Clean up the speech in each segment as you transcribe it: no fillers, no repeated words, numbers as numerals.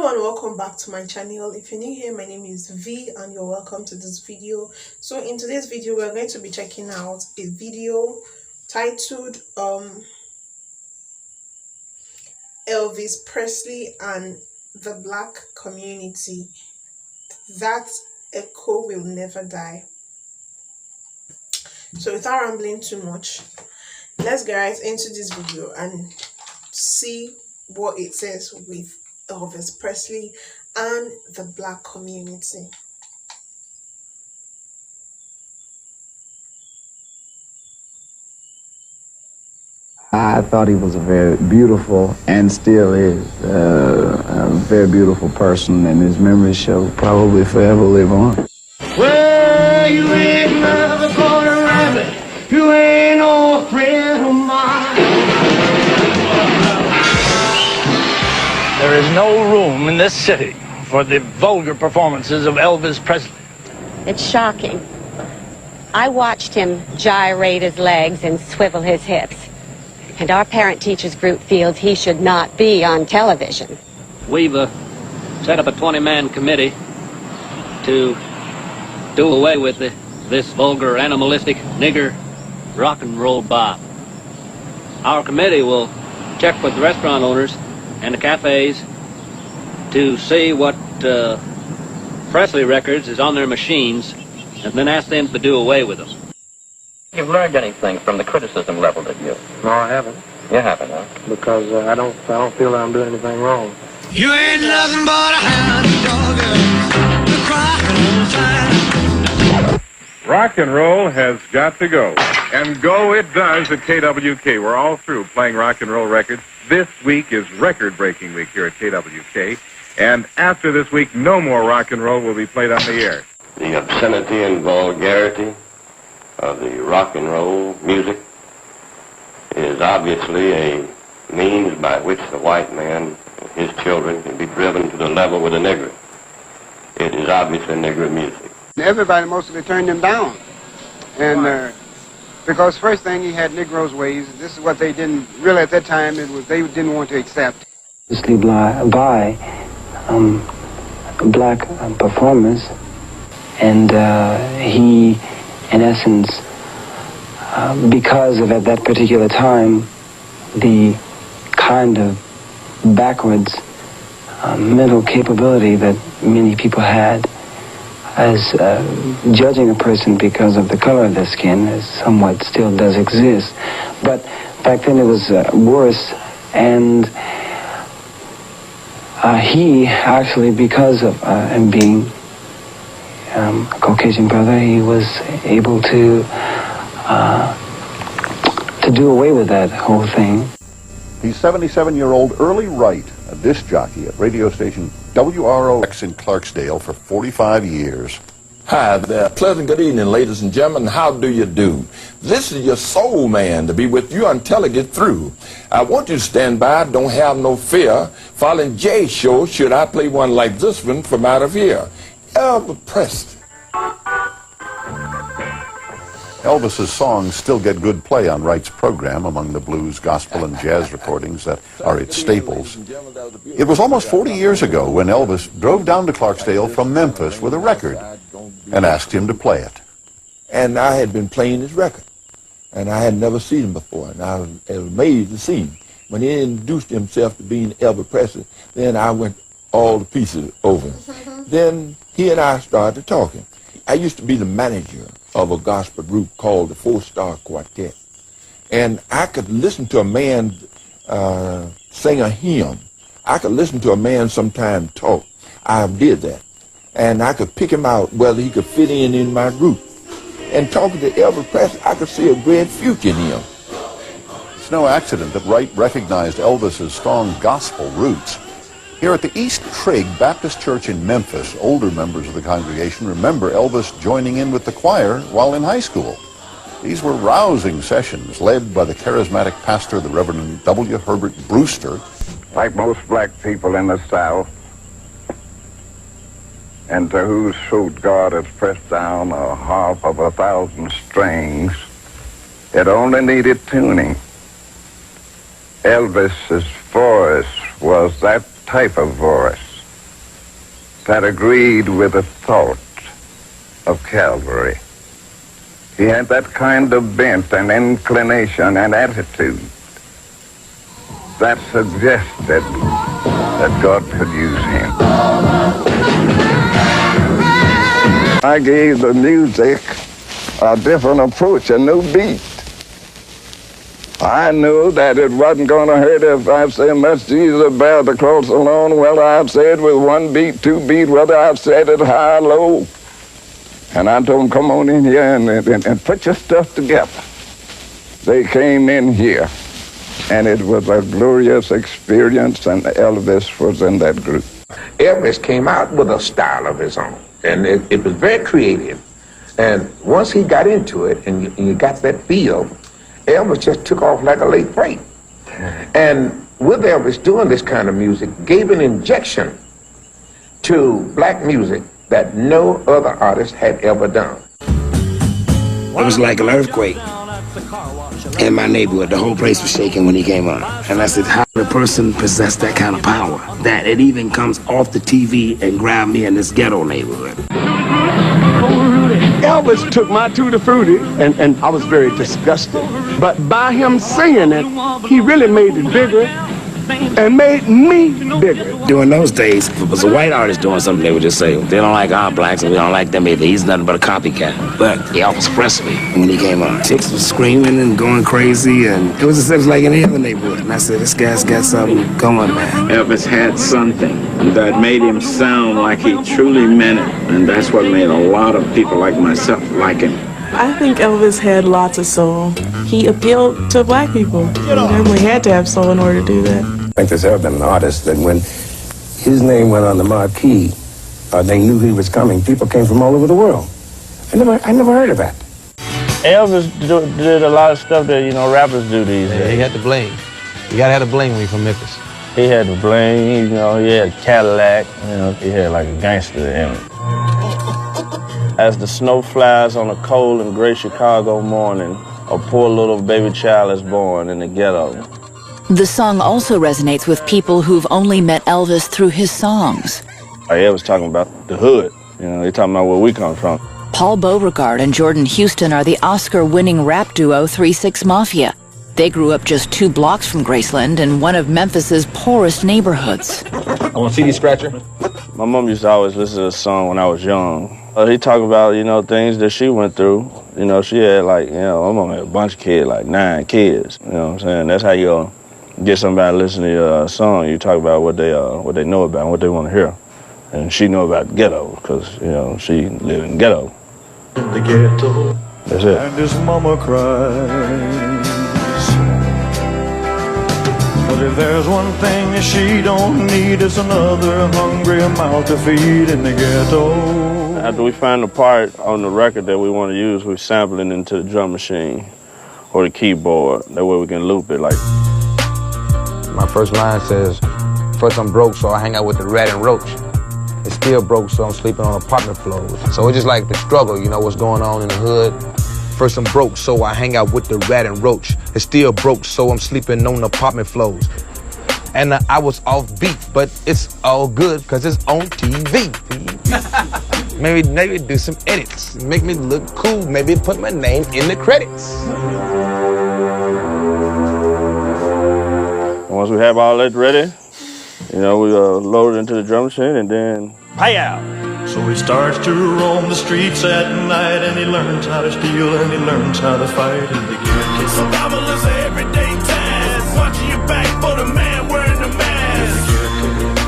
Hello and welcome back to my channel. If you're new here, my name is V and you're welcome to this video. So in today's video we're going to be checking out a video titled Elvis Presley and the Black Community. That echo will never die. So without rambling too much, let's get right into this video and see what it says with Elvis Presley and the Black community. I thought he was a very beautiful, and still is, a very beautiful person, and his memory shall probably forever live on. Well, you ain't never gonna rabbit. You ain't no friend of mine. There is no room in this city for the vulgar performances of Elvis Presley. It's shocking. I watched him gyrate his legs and swivel his hips. And our parent-teachers group feels he should not be on television. We've set up a 20-man committee to do away with this vulgar, animalistic, nigger rock and roll bop. Our committee will check with the restaurant owners and the cafes to see what Presley records is on their machines and then ask them to do away with them. You've learned anything from the criticism leveled at you? No, I haven't. You haven't, huh? Because I don't feel that I'm doing anything wrong. You ain't nothing but a hound dog. You cry all the time. Rock and roll has got to go. And go it does at KWK. We're all through playing rock and roll records. This week is record-breaking week here at KWK. And after this week, no more rock and roll will be played on the air. The obscenity and vulgarity of the rock and roll music is obviously a means by which the white man and his children can be driven to the level with a nigger. It is obviously nigger music. Everybody mostly turned him down. And because first thing, he had Negroes' ways. This is what they didn't really at that time, they didn't want to accept. Mostly by black performers, and he, in essence, because of at that particular time the kind of backwards mental capability that many people had as judging a person because of the color of their skin, as somewhat still does exist. But back then it was worse, and he actually, because of him being a Caucasian brother, he was able to do away with that whole thing. He's 77-year-old Early Wright, a disc jockey at radio station WROX in Clarksdale for 45 years. Hi there. Pleasant good evening, ladies and gentlemen. How do you do? This is your soul man to be with you until I get through. I want you to stand by, don't have no fear. Following Jay's show, should I play one like this one from out of here? Elvis Presley. Elvis's songs still get good play on Wright's program among the blues, gospel, and jazz recordings that are its staples. It was almost 40 years ago when Elvis drove down to Clarksdale from Memphis with a record and asked him to play it. And I had been playing his record, and I had never seen him before, and I was amazed to see him. When he introduced himself to being Elvis Presley, then I went all to pieces over him. Then he and I started talking. I used to be the manager of a gospel group called the Four-Star Quartet. And I could listen to a man sing a hymn. I could listen to a man sometime talk. I did that. And I could pick him out whether he could fit in my group. And talking to Elvis Presley, I could see a great future in him. It's no accident that Wright recognized Elvis's strong gospel roots. Here at the East Trigg Baptist Church in Memphis, older members of the congregation remember Elvis joining in with the choir while in high school. These were rousing sessions led by the charismatic pastor, the Reverend W. Herbert Brewster. Like most black people in the South, and to whose throat God has pressed down a harp of 1,000 strings, it only needed tuning. Elvis's voice was that type of voice. that agreed with the thought of Calvary. He had that kind of bent and inclination and attitude that suggested that God could use him. I gave the music a different approach, a new beat. I knew that it wasn't going to hurt if I said, "Must Jesus bear the cross alone," whether I've said with one beat, two beat, whether I've said it high or low. And I told them, "Come on in here and put your stuff together." They came in here, and it was a glorious experience, and Elvis was in that group. Elvis came out with a style of his own, and it was very creative. And once he got into it, and you got that feel, Elvis just took off like a late freight. And with Elvis doing this kind of music, gave an injection to black music that no other artist had ever done. It was like an earthquake in my neighborhood. The whole place was shaking when he came on. And I said, how did a person possess that kind of power? That it even comes off the TV and grab me in this ghetto neighborhood. Elvis took my Tutti Frutti, and I was very disgusted. But by him saying it, he really made it bigger and made me bigger. During those days, if it was a white artist doing something, they would just say, they don't like our blacks and we don't like them either. He's nothing but a copycat. But Elvis Presley, when he came on, chicks was screaming and going crazy, and it was like any other neighborhood. And I said, this guy's got something going, man. Elvis had something that made him sound like he truly meant it. And that's what made a lot of people like myself like him. I think Elvis had lots of soul. He appealed to black people. He definitely had to have soul in order to do that. I think there's ever been an artist that when his name went on the marquee, they knew he was coming. People came from all over the world. I never heard of that. Elvis did a lot of stuff that, rappers do these days. He had the bling. You gotta have the bling when you're from Memphis. He had the bling, he had a Cadillac, he had like a gangster in it. As the snow flies on a cold and gray Chicago morning, a poor little baby child is born in the ghetto. The song also resonates with people who've only met Elvis through his songs. Elvis talking about the hood, they talking about where we come from. Paul Beauregard and Jordan Houston are the Oscar-winning rap duo 3 6 Mafia. They grew up just 2 blocks from Graceland in one of Memphis's poorest neighborhoods. I want a CD scratcher. My mom used to always listen to this song when I was young. He talked about, things that she went through. She had my mom had a bunch of kids, like 9 kids. You know what I'm saying? That's how you get somebody to listen to your song. You talk about what they know about and what they want to hear. And she know about the ghetto because, she lived in the ghetto. In the ghetto. That's it. And his mama cries. But if there's one thing that she don't need, it's another hungry mouth to feed in the ghetto. After we find the part on the record that we want to use, we sample it into the drum machine or the keyboard. That way we can loop it like. My first line says, first I'm broke, so I hang out with the rat and roach. It's still broke, so I'm sleeping on apartment floors. So it's just like the struggle, what's going on in the hood. First I'm broke, so I hang out with the rat and roach. It's still broke, so I'm sleeping on apartment floors. And I was off beat, but it's all good, because it's on TV. Maybe do some edits, make me look cool, maybe put my name in the credits. Once we have all that ready, we load it into the drum machine and then pow! So he starts to roam the streets at night, and he learns how to steal, and he learns how to fight in the ghetto. Survival is an everyday task, watching your back for the man wearing the mask.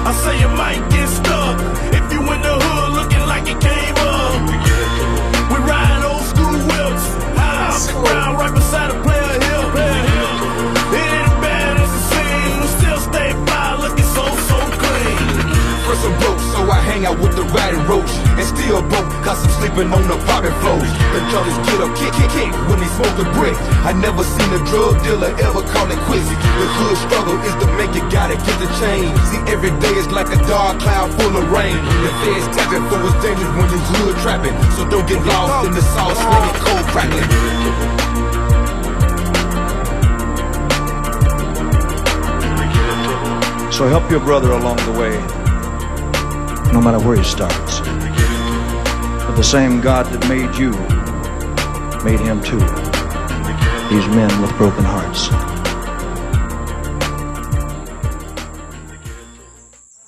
I say you might get stuck if you in the hood looking like you came up. We ride old school whips, high off the ground right beside a player hill. It ain't bad as it seems, we still stay fly looking so clean. First I'm broke, so I hang out with the rat and roach. And still broke, cause I'm sleeping on apartment floors. The colors get up, kick when they smoke a brick. I never seen a drug dealer ever call it quits. The hood struggle is to make it, gotta get the change. See, every day is like a dark cloud full of rain. The feds tapping for what's dangerous when you hood trapping. So don't get lost in the sauce, slinging cold crackling. So help your brother along the way. no matter where he starts. But the same God that made you made him too. These men with broken hearts.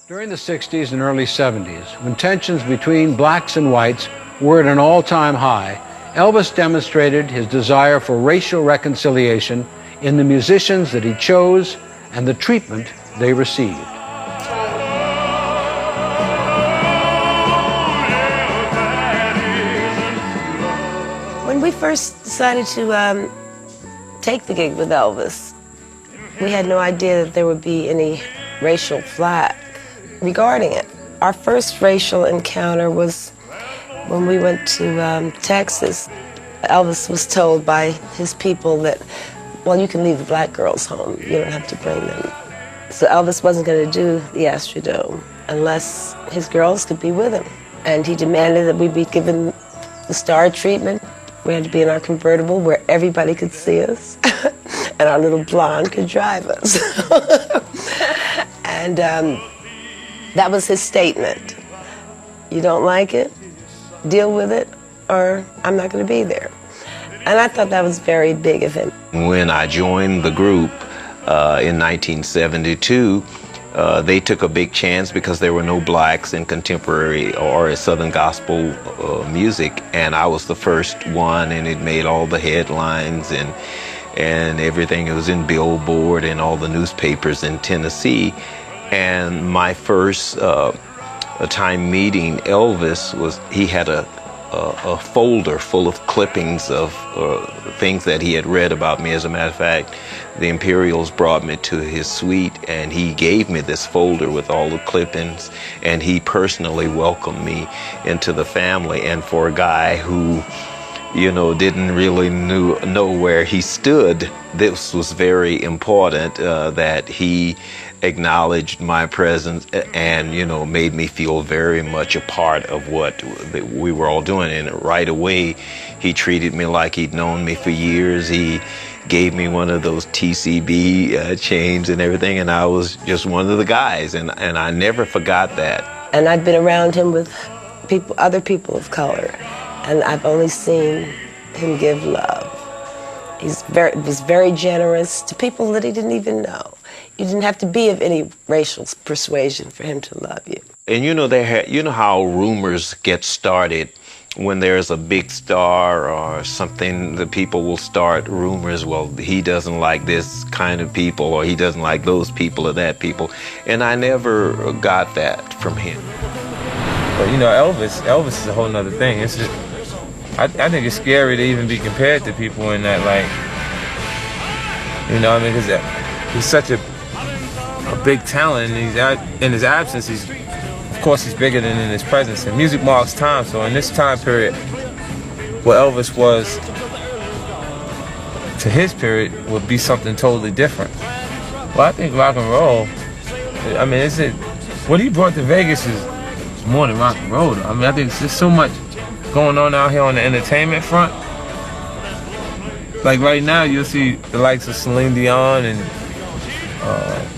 During the 60s and early 70s, when tensions between blacks and whites were at an all-time high, Elvis demonstrated his desire for racial reconciliation in the musicians that he chose and the treatment they received. When we first decided to take the gig with Elvis, we had no idea that there would be any racial flack regarding it. Our first racial encounter was when we went to Texas. Elvis was told by his people that, well, you can leave the black girls home. You don't have to bring them. So Elvis wasn't going to do the Astrodome unless his girls could be with him. And he demanded that we be given the star treatment. We had to be in our convertible where everybody could see us, and our little blonde could drive us. And that was his statement. You don't like it? Deal with it, or I'm not going to be there. And I thought that was very big of him. When I joined the group in 1972, they took a big chance because there were no blacks in contemporary or Southern gospel music, and I was the first one, and it made all the headlines and everything. It was in Billboard and all the newspapers in Tennessee. And my first time meeting Elvis was, he had a folder full of clippings of things that he had read about me. As a matter of fact, the Imperials brought me to his suite, and he gave me this folder with all the clippings, and he personally welcomed me into the family. And for a guy who, you know, didn't really know where he stood, this was very important that he acknowledged my presence and, you know, made me feel very much a part of what we were all doing. And right away, he treated me like he'd known me for years. He gave me one of those TCB chains and everything, and I was just one of the guys, and I never forgot that. And I've been around him with people, other people of color, and I've only seen him give love. He was very generous to people that he didn't even know. You didn't have to be of any racial persuasion for him to love you. And you know, you know how rumors get started when there's a big star or something. The people will start rumors. Well, he doesn't like this kind of people, or he doesn't like those people or that people. And I never got that from him. But you know, Elvis is a whole nother thing. It's just, I think it's scary to even be compared to people in that, like, you know what I mean? Because he's such a big talent, and in his absence, of course he's bigger than in his presence. And music marks time, so in this time period, what Elvis was to his period would be something totally different. Well, I think rock and roll, I mean, what he brought to Vegas is more than rock and roll. I mean, I think it's just so much going on out here on the entertainment front. Like right now, you'll see the likes of Celine Dion and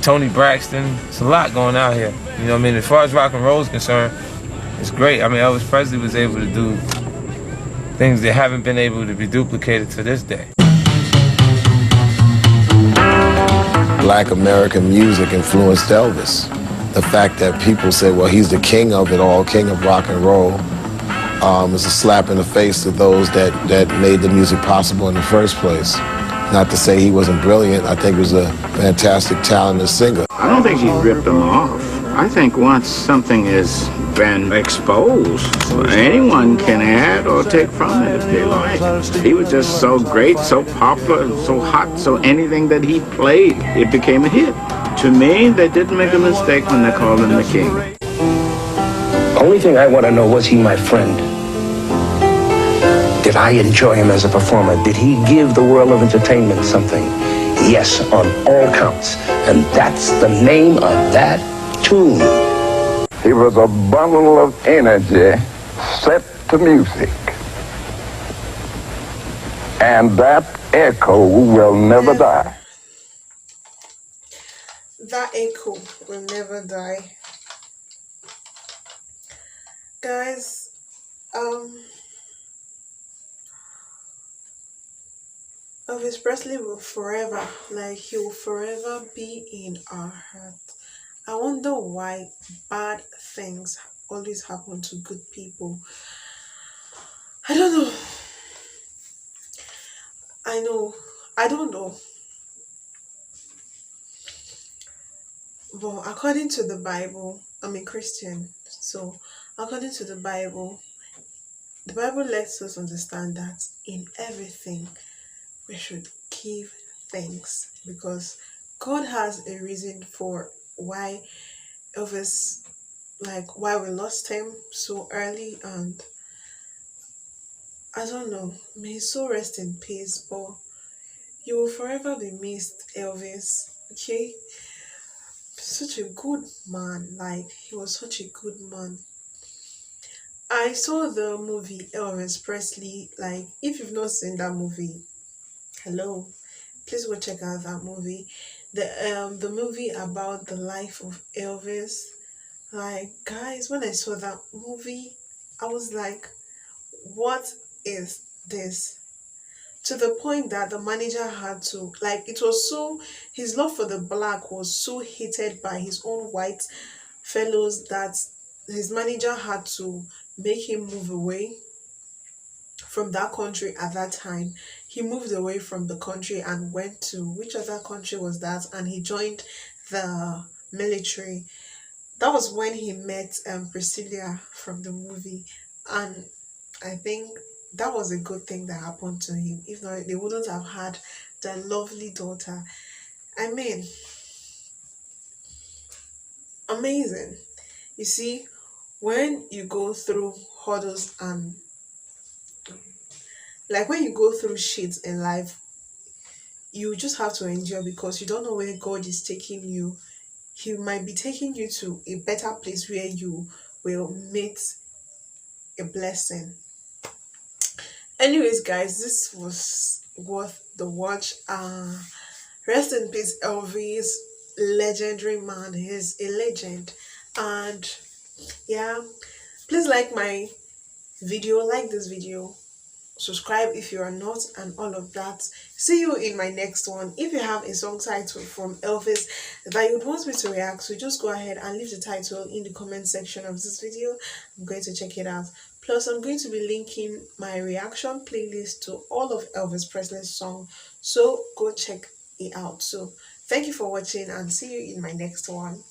Tony Braxton. It's a lot going out here. You know what I mean? As far as rock and roll is concerned, it's great. I mean, Elvis Presley was able to do things that haven't been able to be duplicated to this day. Black American music influenced Elvis. The fact that people say, well, he's the king of it all, king of rock and roll, is a slap in the face to those that made the music possible in the first place. Not to say he wasn't brilliant. I think he was a fantastic, talented singer. I don't think he ripped them off. I think once something has been exposed, anyone can add or take from it if they like. He was just so great, so popular, so hot, so anything that he played, it became a hit. To me, they didn't make a mistake when they called him the king. The only thing I want to know, was he my friend? Did I enjoy him as a performer? Did he give the world of entertainment something? Yes, on all counts. And that's the name of that tune. He was a bundle of energy set to music. And that echo will never die. That echo will never die. Guys, Elvis Presley will forever, like he will forever be in our heart. I wonder why bad things always happen to good people. I don't know. I know. I don't know. But according to the Bible, I'm a Christian. So according to the Bible lets us understand that in everything we should give thanks because God has a reason for why Elvis, like why we lost him so early, and I don't know, may his soul rest in peace, but you will forever be missed, Elvis, okay? Such a good man, like he was such a good man. I saw the movie Elvis Presley, like if you've not seen that movie, hello, please go check out that movie. The movie about the life of Elvis. Like guys, when I saw that movie, I was like, what is this? To the point that the manager had to, like, it was so, his love for the black was so hated by his own white fellows that his manager had to make him move away from that country at that time. He moved away from the country and went to, which other country was that? And he joined the military. That was when he met Priscilla from the movie. And I think that was a good thing that happened to him. If not, they wouldn't have had the lovely daughter. I mean, amazing. You see, when you go through hurdles and like when you go through shit in life, you just have to endure because you don't know where God is taking you. He might be taking you to a better place where you will meet a blessing. Anyways, guys, this was worth the watch. Rest in peace, Elvis, legendary man. He's a legend. And yeah, please like my video, like this video, subscribe if you are not, and all of that. See you in my next one. If you have a song title from Elvis that you'd want me to react to, just go ahead and leave the title in the comment section of this video. I'm going to check it out. Plus, I'm going to be linking my reaction playlist to all of Elvis Presley's songs, so go check it out. So thank you for watching and see you in my next one.